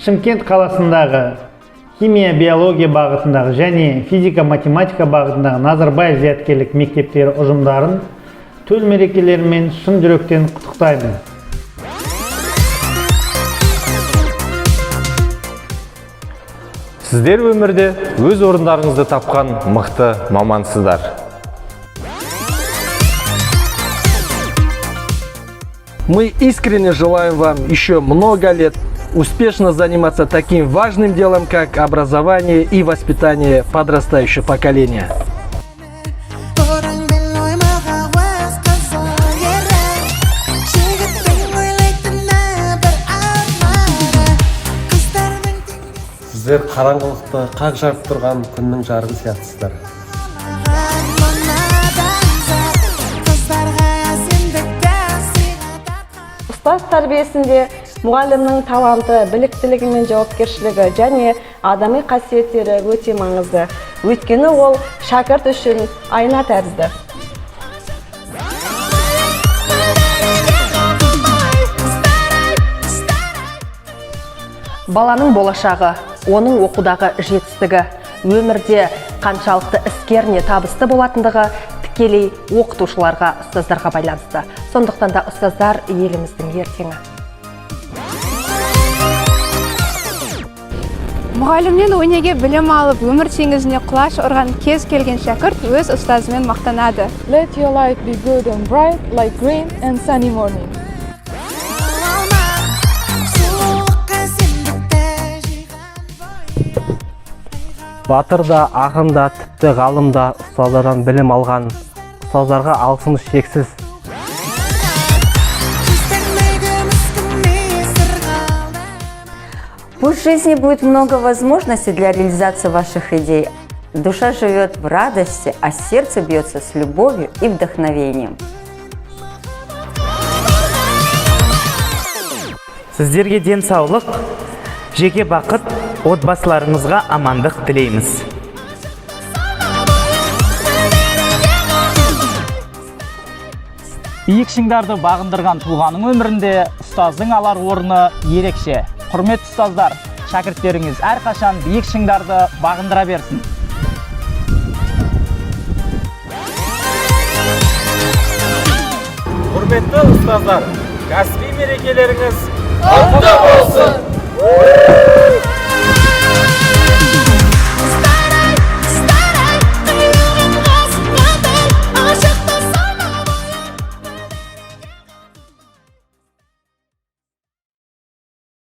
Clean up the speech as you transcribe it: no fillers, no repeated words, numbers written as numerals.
Шымкент қаласындағы химия, биология бағытындағы және физика, математика бағытындағы Назарбаев зияткерлік мектептері ұжымдарын төл мерекелерімен шын жүректен құттықтаймын. Сіздер өмірде өз орындарыңызды тапқан мықты мамансыздар. Мы искренне желаем вам еще много лет успешно заниматься таким важным делом, как образование и воспитание подрастающего поколения. Сіздер қараңғылықты қақ жарып тұрған күннің жарығы сияқтысыздар. Ұстаз тәрбиесінде мұғалімнің таланты, біліктілігі мен жауапкершілігі және адами қасиеттері өте маңызды. Өйткені ол шәкірт үшін айна тәрізді. Баланың болашағы, оның оқудағы жетістігі, өмірде қаншалықты іскер не табысты болатындығы тікелей оқытушыларға, ұстаздарға байланысты. Сондықтан да ұстаздар еліміздің ертеңі. Мұғалімнен өнеге білім алып, өмір теңізіне құлаш ұрған кез келген шәкірт өз ұстазымен мақтанады. Let your life be good and bright like green and sunny morning. Батырда, ақында, тіпті ғалымда ұстаздардан білім алған. Ұстаздарға алғысымыз шексіз. Пусть в жизни будет много возможностей для реализации ваших идей. Душа живет в радости, а сердце бьется с любовью и вдохновением. Сіздерге денсаулық, жеке бақыт, отбасыларыңызға амандық тілейміз. Биік шыңдарды бағындырған тұлғаның өмірінде ұстаздың алар орны ерекше. Құрметті ұстаздар, шәкірттеріңіз әрқашан биік шыңдарды бағындыра берсін. Құрметті ұстаздар, кәсіби мерекелеріңіз құтты болсын!